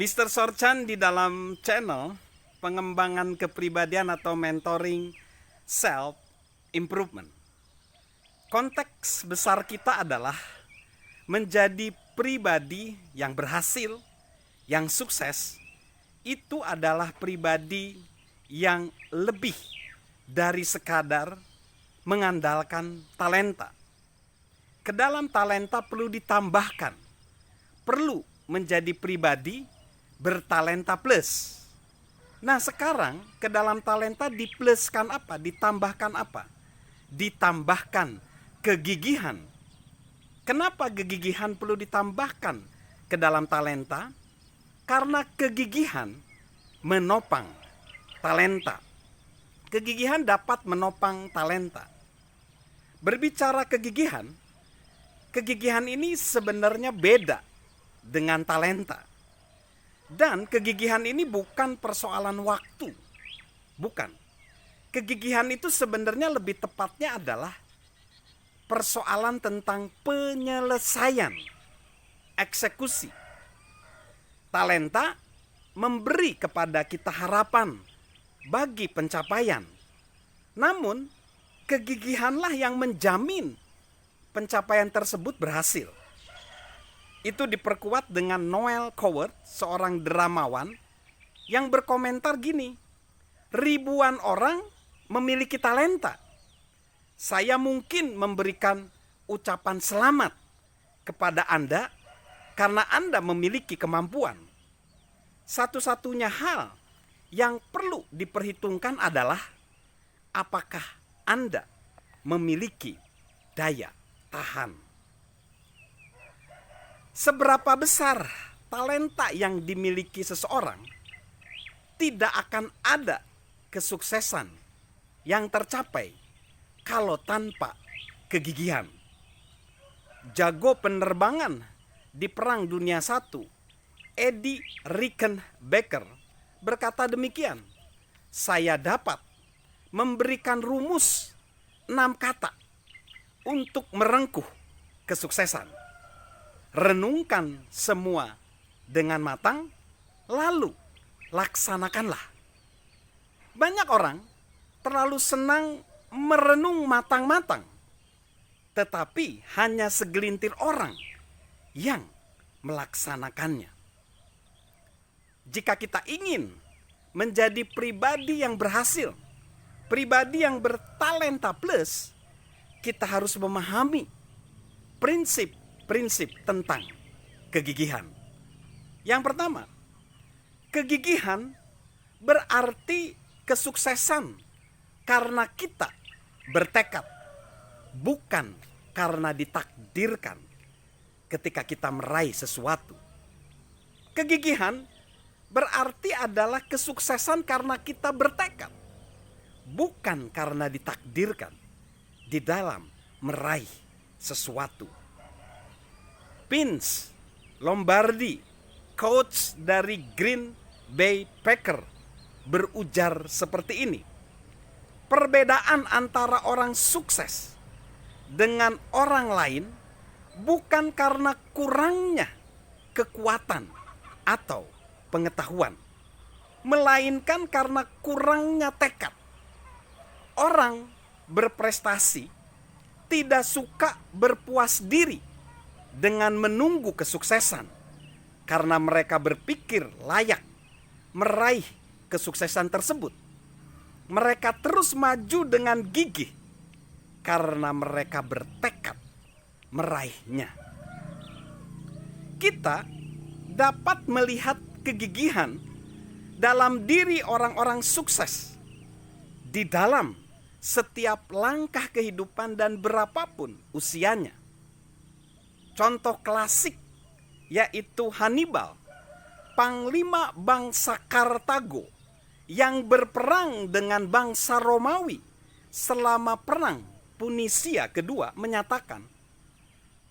Mr. Sorchan di dalam channel pengembangan kepribadian atau mentoring self improvement. Konteks besar kita adalah menjadi pribadi yang berhasil, yang sukses. Itu adalah pribadi yang lebih dari sekadar mengandalkan talenta. Ke dalam talenta perlu ditambahkan, perlu menjadi pribadi bertalenta plus. Nah sekarang ke dalam talenta dipluskan apa? Ditambahkan apa? Ditambahkan kegigihan. Kenapa kegigihan perlu ditambahkan ke dalam talenta? Karena kegigihan menopang talenta. Kegigihan dapat menopang talenta. Berbicara kegigihan ini sebenarnya beda dengan talenta. Dan kegigihan ini bukan persoalan waktu. Bukan. Kegigihan itu sebenarnya lebih tepatnya adalah persoalan tentang penyelesaian, eksekusi. Talenta memberi kepada kita harapan bagi pencapaian. Namun, kegigihanlah yang menjamin pencapaian tersebut berhasil. Itu diperkuat dengan Noel Coward, seorang dramawan yang berkomentar gini, ribuan orang memiliki talenta. Saya mungkin memberikan ucapan selamat kepada Anda karena Anda memiliki kemampuan. Satu-satunya hal yang perlu diperhitungkan adalah apakah Anda memiliki daya tahan. Seberapa besar talenta yang dimiliki seseorang, tidak akan ada kesuksesan yang tercapai kalau tanpa kegigihan. Jago penerbangan di Perang Dunia I, Eddie Rickenbacker berkata demikian, saya dapat memberikan rumus 6 kata untuk merengkuh kesuksesan. Renungkan semua dengan matang, lalu laksanakanlah. Banyak orang terlalu senang merenung matang-matang, tetapi hanya segelintir orang yang melaksanakannya. Jika kita ingin menjadi pribadi yang berhasil, pribadi yang bertalenta plus, kita harus memahami prinsip tentang kegigihan. Yang pertama, kegigihan berarti kesuksesan karena kita bertekad, bukan karena ditakdirkan ketika kita meraih sesuatu. Kegigihan berarti adalah kesuksesan karena kita bertekad, bukan karena ditakdirkan di dalam meraih sesuatu. Vince Lombardi, coach dari Green Bay Packers, berujar seperti ini. Perbedaan antara orang sukses dengan orang lain bukan karena kurangnya kekuatan atau pengetahuan, melainkan karena kurangnya tekad. Orang berprestasi tidak suka berpuas diri dengan menunggu kesuksesan karena mereka berpikir layak meraih kesuksesan tersebut. Mereka terus maju dengan gigih karena mereka bertekad meraihnya. Kita dapat melihat kegigihan dalam diri orang-orang sukses di dalam setiap langkah kehidupan dan berapapun usianya. Contoh klasik yaitu Hannibal, panglima bangsa Kartago yang berperang dengan bangsa Romawi selama perang Punisia kedua, menyatakan,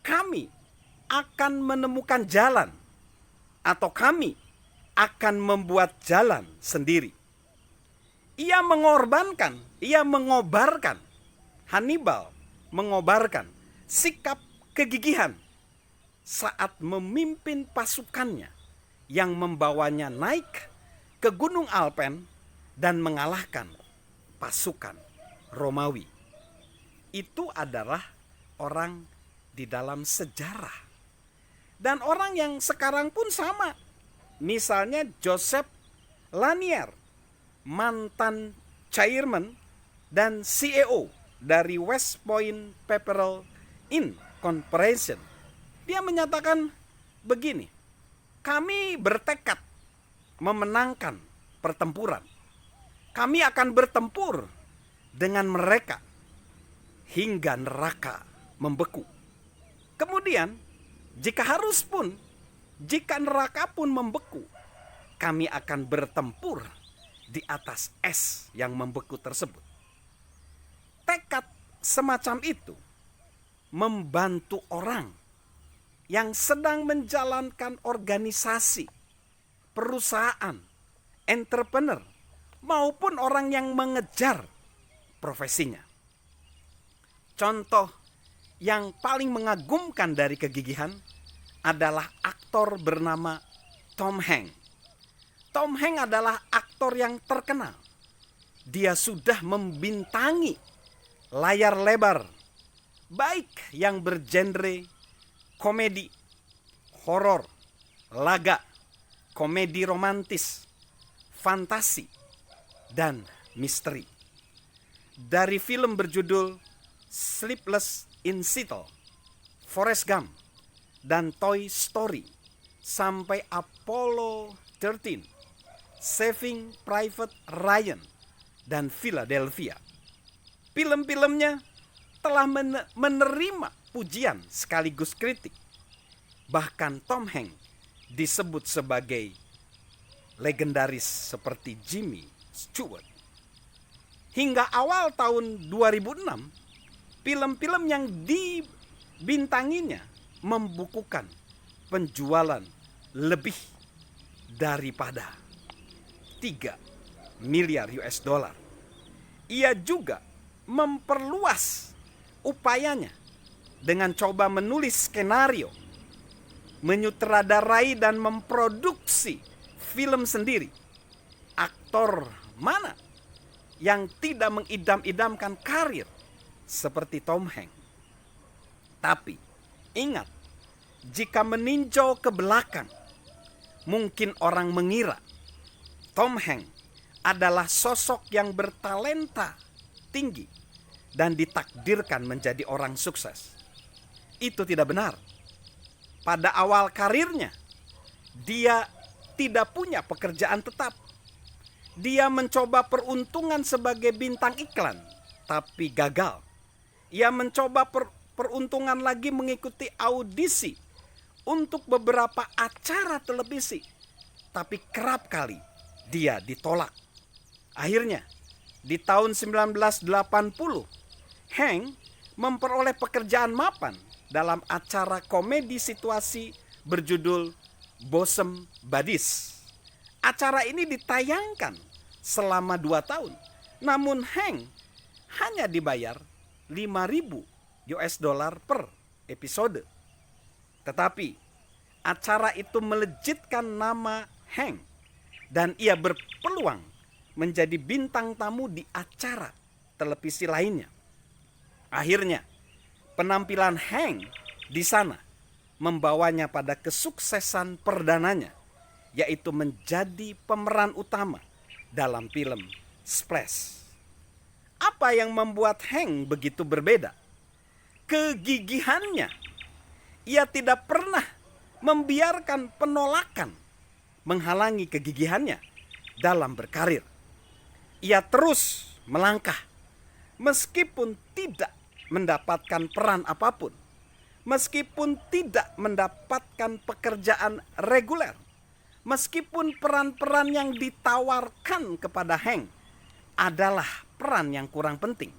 kami akan menemukan jalan atau kami akan membuat jalan sendiri. Ia mengobarkan, Hannibal mengobarkan sikap kegigihan saat memimpin pasukannya yang membawanya naik ke Gunung Alpen dan mengalahkan pasukan Romawi. Itu adalah orang di dalam sejarah. Dan orang yang sekarang pun sama. Misalnya Joseph Lanier, mantan chairman dan CEO dari West Point Pepperell Inn Corporation. Dia menyatakan begini, kami bertekad memenangkan pertempuran. Kami akan bertempur dengan mereka hingga neraka membeku. Kemudian, jika harus pun, jika neraka pun membeku, kami akan bertempur di atas es yang membeku tersebut. Tekad semacam itu membantu orang yang sedang menjalankan organisasi, perusahaan, entrepreneur, maupun orang yang mengejar profesinya. Contoh yang paling mengagumkan dari kegigihan adalah aktor bernama Tom Hanks. Tom Hanks adalah aktor yang terkenal. Dia sudah membintangi layar lebar, baik yang bergenre komedi, horor, laga, komedi romantis, fantasi, dan misteri. Dari film berjudul Sleepless in Seattle, Forrest Gump, dan Toy Story, sampai Apollo 13, Saving Private Ryan, dan Philadelphia. Film-filmnya telah menerima pujian sekaligus kritik. Bahkan Tom Hanks disebut sebagai legendaris seperti Jimmy Stewart. Hingga awal tahun 2006, film-film yang dibintanginya membukukan penjualan lebih daripada 3 miliar US dollar. Ia juga memperluas upayanya dengan coba menulis skenario, menyutradarai dan memproduksi film sendiri. Aktor mana yang tidak mengidam-idamkan karir seperti Tom Hanks? Tapi ingat, jika meninjau ke belakang, mungkin orang mengira Tom Hanks adalah sosok yang bertalenta tinggi dan ditakdirkan menjadi orang sukses. Itu tidak benar. Pada awal karirnya, dia tidak punya pekerjaan tetap. Dia mencoba peruntungan sebagai bintang iklan, tapi gagal. Ia mencoba peruntungan lagi mengikuti audisi untuk beberapa acara televisi, tapi kerap kali dia ditolak. Akhirnya, di tahun 1980, Hanks memperoleh pekerjaan mapan dalam acara komedi situasi berjudul Bosom Buddies. Acara ini ditayangkan selama 2 tahun. Namun Hanks hanya dibayar 5.000 US dollar per episode. Tetapi acara itu melejitkan nama Hanks dan ia berpeluang menjadi bintang tamu di acara televisi lainnya. Akhirnya, penampilan Hanks di sana membawanya pada kesuksesan perdananya, yaitu menjadi pemeran utama dalam film Splash. Apa yang membuat Hanks begitu berbeda? Kegigihannya. Ia tidak pernah membiarkan penolakan menghalangi kegigihannya dalam berkarir. Ia terus melangkah meskipun tidak mendapatkan peran apapun, meskipun tidak mendapatkan pekerjaan reguler, meskipun peran-peran yang ditawarkan kepada Hanks adalah peran yang kurang penting.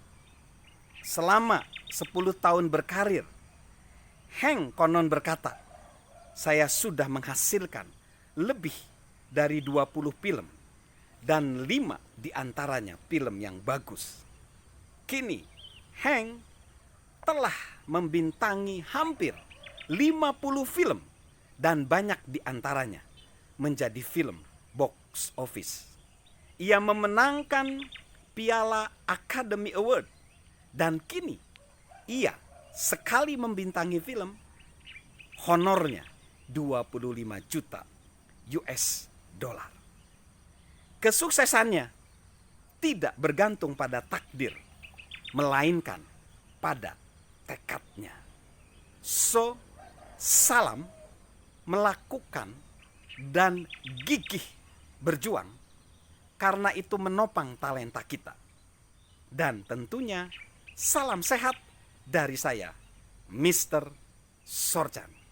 Selama 10 tahun berkarir, Hanks konon berkata, "Saya sudah menghasilkan lebih dari 20 film dan 5 diantaranya film yang bagus." Kini Hanks telah membintangi hampir 50 film dan banyak diantaranya menjadi film box office. Ia memenangkan Piala Academy Award dan kini ia sekali membintangi film honornya 25 juta US dollar. Kesuksesannya tidak bergantung pada takdir, melainkan pada tekadnya. So, Salam melakukan dan gigih berjuang karena itu menopang talenta kita. Dan tentunya salam sehat dari saya, Mr. Sorjan.